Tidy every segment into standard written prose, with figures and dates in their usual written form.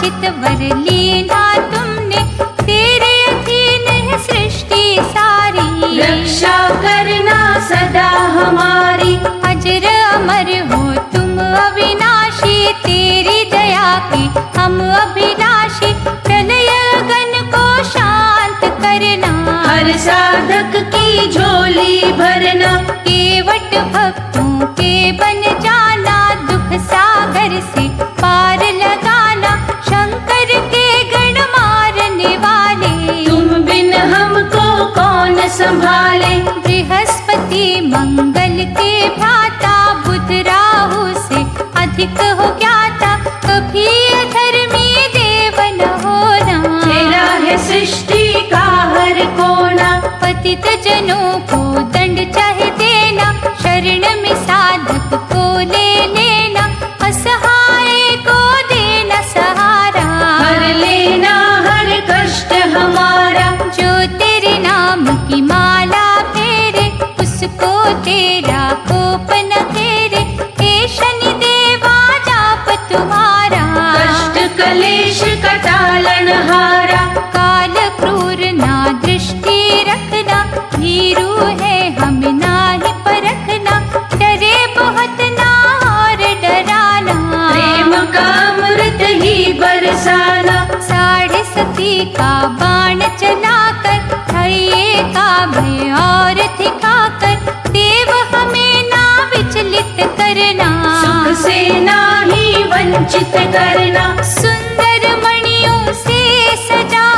वांछित वर लीना तुमने, तेरे अधीन है सृष्टि सारी। रक्षा करना सदा हमारी, अजर अमर हो तुम अविनाशी, तेरी दया की हम अभिलाषी। प्रलय गण को शांत करना, हर साधक की झोली भरना। केवट भक्तों के बन जाना, दुख सागर से पार लगाना। शंकर के गण मारने वाले, तुम बिन हमको कौन संभाले। बृहस्पति मंगल के भ्राता, बुध राहु से अधिक हो ज्ञाता। कभी अधर्मी देव न होना, तेरा है सृष्टि का हर कोना। पतित जनों को दंड चाहे देना, शरण में साधक को ले लेना। असहाय को देना सहारा, हर लेना हर कष्ट हमारा। जो तेरे नाम की माला फेरे, उसको तेरा कोप न घेरे। हे शनि देवा जाप तुम्हारा, कष्ट कलेश का टालनहारा। काल क्रूर ना दृष्टि रखना, भीरू है हम नाही परखना। डरे बहुत ना और डराना, प्रेम का अमृत ही बरसाना। साढ़े सती का बाण चलाकर, हये का भय और दिखाकर। देव हमें ना विचलित करना, सुख से नाही वंचित करना। सुंदर मणियों से सजा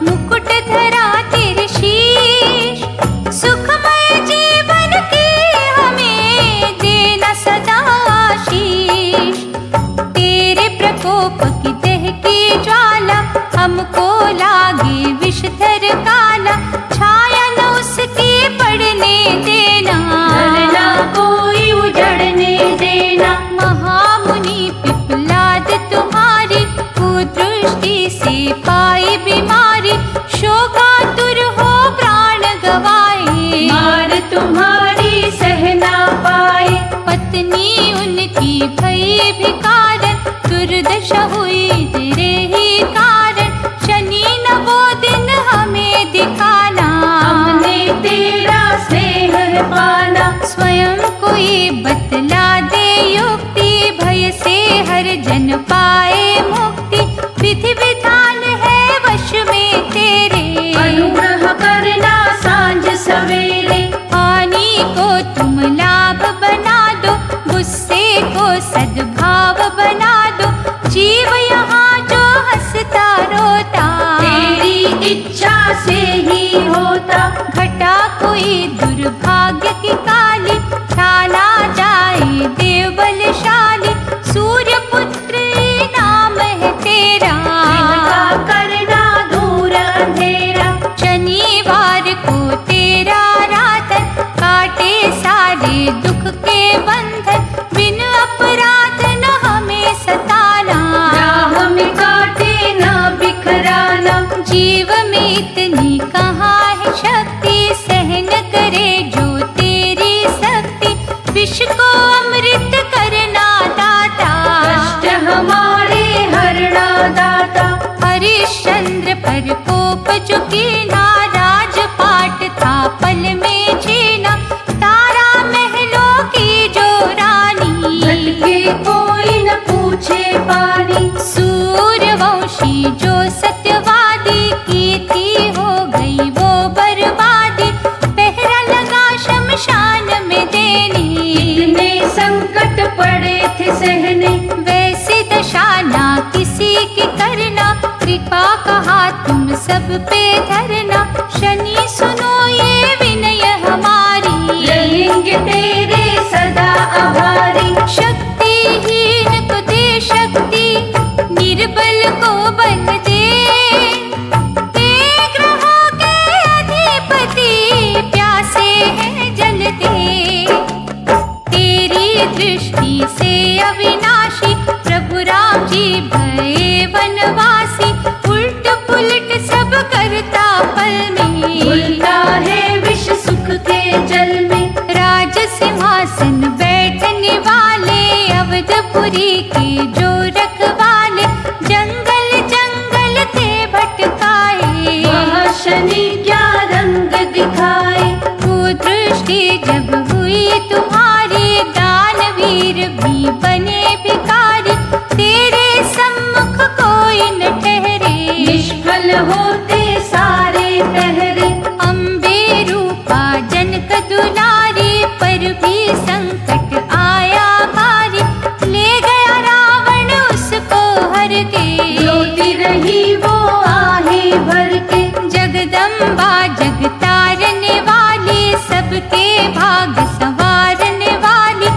मुकुट धरा तेरे शीश। सुखमय जीवन की हमें देना सदा आशीष। तेरे प्रकोप की दह की ज्वाला, हमको लागे विषधर काला। छाया न उसकी पड़ने देना, धरना कोई उजड़ने देना। महामुनि पिपलाद तुम्हारी, कुदृष्टि से पाई बीमारी। शोकातुर हो प्राण गवाए, मार तुम्हारी सह ना पाए। पत्नी उनकी भई भिकारन, दुर्दशा हुई तेरे ही कारण। शनि न वो दिन हमें दिखाना, हमने तेरा स्नेह पाना। स्वयं कोई बतला दे युक्ति, भय से हर जन पाए मुक्ति। विधि विधान है वश में तेरे, अनुग्रह करना सांझ सवेरे। हानि को तुम लाभ बना दो, गुस्से को सद्भाव बना दो। जीव यहाँ जो हंसता रोता, तेरी इच्छा से ही होता। घटा कोई दुर्भाग्य की काली, ठाना जाए देव बलशाली। सूर्य पुत्र नाम है तेरा, इनका करना दूर अंधेरा। शनिवार को तेरा रातन, काटे सारे दुख के बंधन। बिन अपराध न हमें सताना, राह में काटे ना बिखराना। जीव में इतनी कहाँ है शक्ति, सहन करे जो तेरी शक्ति। विष को अमृत करना दाता, कष्ट हमारे हरना दाता। हरिश्चंद्र पर कोप जो कीना, राजपाट था पल में छीना। तारा महलों की जो रानी, भटके कोई न पूछे पानी। सूर्यवंशी जो सत्यवादी, की थी हो गई वो बर्बादी। पहरा लगा शमशान में देने, इतने संकट पड़े थे सहने। वैसी दशा ना किसी की करना। कृपा कहा तुम सब पे धरना, शनि सुनो ये विनय हमारी। रहेंगे तेरे सदा आभारी। शक्तिहीन को दे शक्ति, निर्बल को बल दे। हे ग्रहों के अधिपति, प्यासे हैं जल दे। तेरी दृष्टि से अविनाशी, प्रभु राम जी भये वनवासी। उल्ट पुलट सब करता पल होते सारे पहरे। अम्बे रूपा जनक दुलारी, पर भी संकट आया भारी। ले गया रावण उसको हर के, रोती रही वो आहे भर के। जगदम्बा जग तारने वाली, सबके भाग संवारने वाली,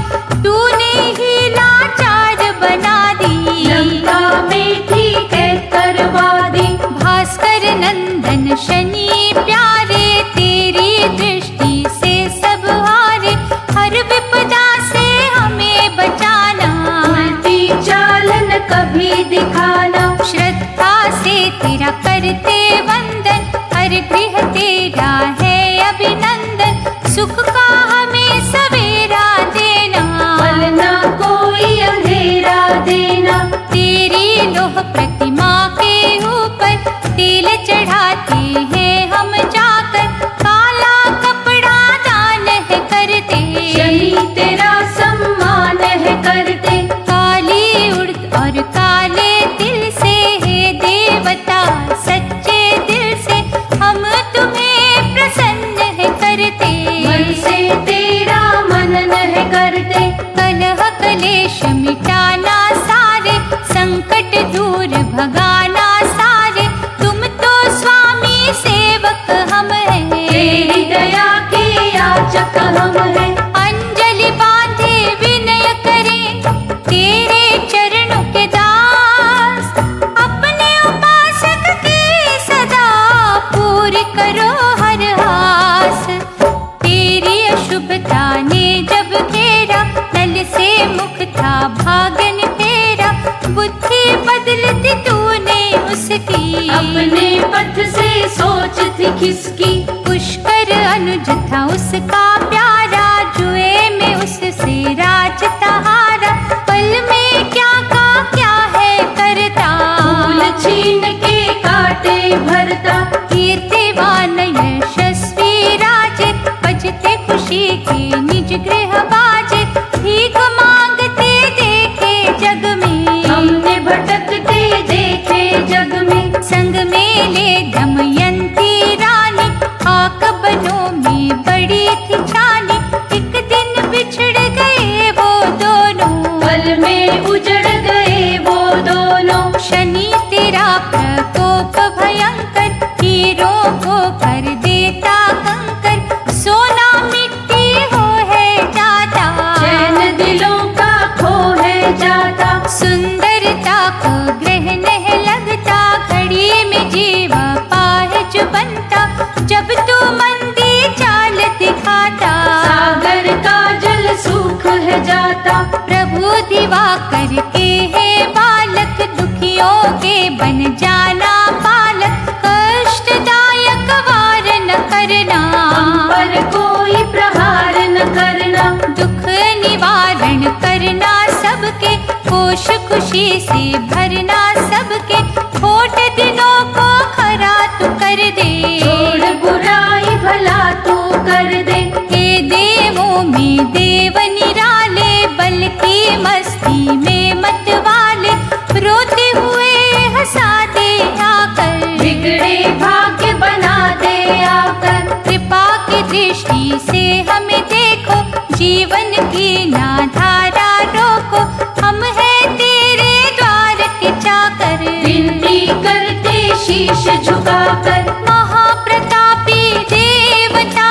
तूने ही लाचार बना दी। लंका में थी कैद करवा दी। भास्कर नंदन शनि प्यारे, तेरी दृष्टि से सब हारे। हर विपदा से हमें बचाना, उल्टी चालन कभी दिखाना। श्रद्धा से तेरा करते वंदन, हर गृह तेरा है अभिनंदन। सुख का हमें सवेरा देना, पलना कोई अंधेरा देना। तेरी लोह प्रतिमा के ऊपर तेल चढ़ाते हैं हम जाकर। काला कपड़ा दान है करते, शनि तेरा सम्मान है करते। काली उड़द और काले तिल से, हे देवता सच्चे दिल से, हम तुम्हें प्रसन्न है करते। मन से तेरा मनन है करते। कलह कलेश मिटाना सारे, संकट दूर भगाना सारे। तुम तो स्वामी सेवक हम हैं, तेरी दया के याचक हम हैं। अंजलि बांधे विनय करें, तेरे चरणों के दास। अपने उपासक की सदा पूरी करो हर आस। तेरी अशुभता ने जब घेरा, नल से मुख था भागन तेरा। बुद्धि बदलती तूने उसकी, अपने पथ से सोच थी किसकी। पुष्कर अनुज था उसका प्यारा, जुए में उससे राज हारा। पल में क्या का क्या है करता, फूल छीन के काटे भरता। कीर्तिवान यशस्वी राजे, बजते खुशी के निज गृह बाजे। भीख मांगते देखे जग में, हमने भटकते देखे जग में। संग में ले दमयंती रानी, आकबनों में बड़ी थी छानी। एक दिन बिछड़ गए वो दोनों, पल में उजड़ गए वो दोनों। शनि तेरा प्रकोप भयंकर, हीरों को कर देता कंकर। सोना मिट्टी हो है जाता, चैन दिलों का खो है जाता। सुंदरता को ग्रहण है लगता, घड़ी में जीवा पाहज बनता। जब तू मंदी चाल दिखाता, सागर का जल सूख है जाता। प्रभु दिवाकर के है बालक, दुखियों के बन जाना पालक। कष्टदायक वार न करना, हम पर कोई प्रहार न करना। दुख निवारण करना सबके, होश खुशी से भरना सबके। खोट दिनों को खरा तू कर दे, छोड़ बुराई भला तू कर दे। हे देवों में देव निराले, बल की मस्ती में मत वाले। रोते हुए हंसा दे आकर, बिगड़े भाग्य बना दे आकर। कृपा की दृष्टि से हमें देखो, जीवन की ना धारा रोको। हम हैं तेरे द्वार के चाकर, विनती करते शीश झुकाकर। महाप्रतापी देवता,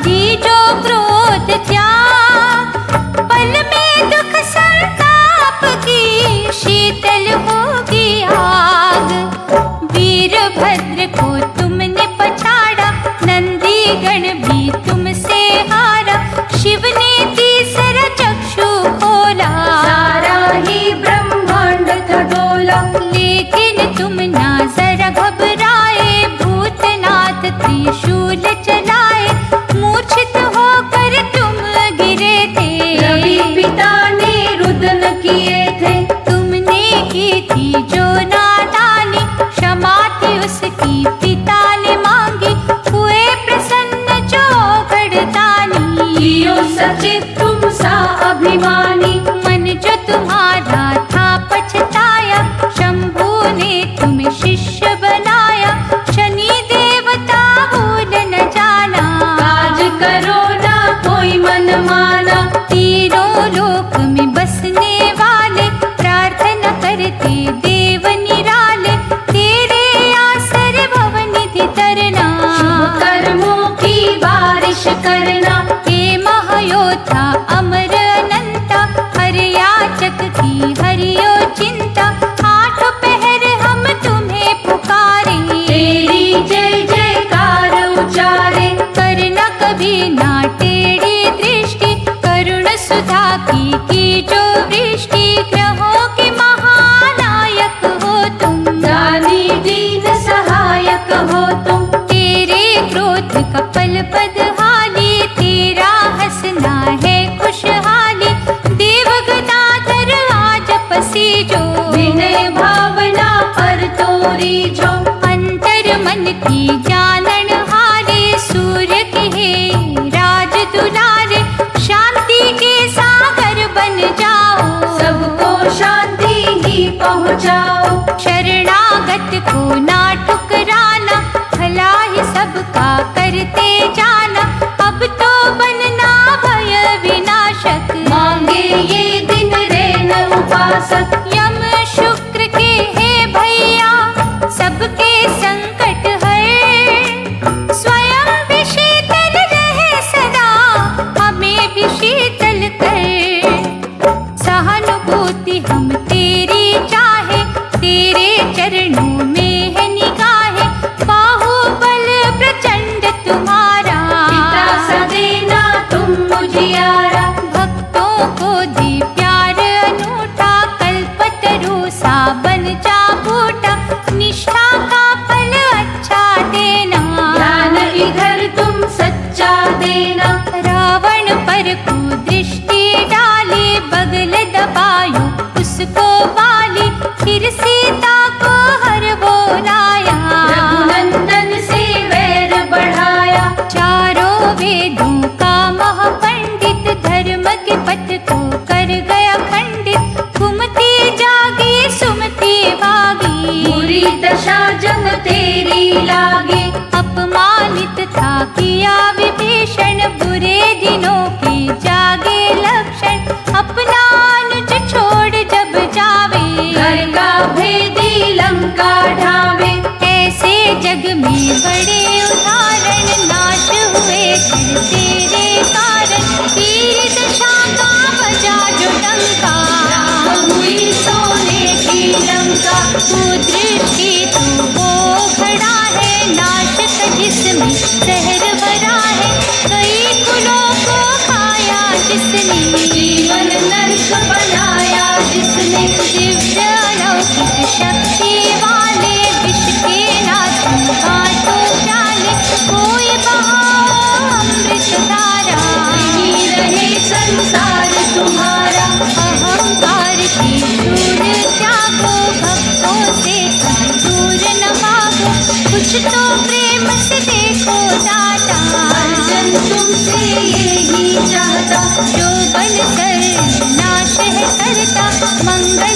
दीजो क्रोध त्याग। पल में दुख संताप की शीतल होगी आग। वीरभद्र को तुमने पछाड़ा, नंदी गण भी तुमसे हारा। शिव ने तीसरा चक्षु खोला, सारा ही ब्रह्मांड था डोला। लेकिन तुम ना जरा घबराए, भूतनाथ त्रिशूल चलाए। मूर्छित होकर तुम गिरे थे, रवि पिता ने रुदन किए थे। तुमने की थी जो नादानी, क्षमा थी उसकी पिता ने मांगी। हुए प्रसन्न जो गढ़दानी, कियो सचित तुम सा अभिमानी। मन जो तुम्हारा था पछताया, शंभू ने तुम्हें दूरी जो। अंतर मन की जानन हारे, सूर्य के हे राज दुलारे, शांति के सागर बन जाओ, सबको शांति ही पहुँचाओ। शरणागत को ना ठुकराना, भला ही सबका करते जाना, अब तो बनना भय विनाशक, मांगे ये दिन रैन उपासक। यम शुक्र के हे भैया सबके संकट हर, स्वयं भी शीतल रहे सदा, हमें भी शीतल कर, सहानुभूति हम तेरी चाहे, तेरे चरणों में है निगाहे, बाहुबल प्रचंड तुम्हारा, पिता सा देना तुम मुझियारा। भक्तों को दे प्यार अनूठा, कल्पतरु सा बन जा बूटा, निष्ठा का फल अच्छा देना, ज्ञान इधर तुम सच्चा देना। रावण पर कुदृष्टि डाली, बगल दबायो उसको बाली, फिर सीता को हर वो लाया, रघुनंदन से वैर बढ़ाया। चारों वेदों का महापंडित, धर्म के पथ को कर गया खंडित, कुमति जागी सुमति भागी, बुरी दशा जब तेरी लागी। अपमानित था किया विभीषण, बुरे दिनों के जागे लक्षण, अपना अनुज छोड़ जब जावे, घर का भेदी लंका ढावे। ऐसे जग में बड़े उदाहरण, नाश हुए थे तेरे कारण, तीर दशा का बजा जो डंका, हुई सोने की लंका। कुदृष्टि तू वो खड़ा है, नाशक जिसमें जहर भरा है, कई कुलों को खाया जिसने, जीवन नर्क बनाया जिसने। दिव्य अलौकिक शक्ति वाले, विष के ना तुम बाटो प्याले, कोई बहाओ अमृत धारा, नहीं रहे संसार तुम्हारा। अहंकार की शूर त्यागो, भक्तों से कभी दूर न भागो, कुछ तो प्रेम से देखो दाता, अर्जुन तुमसे यही चाहता। जो बल कर नाश है करता, मंगल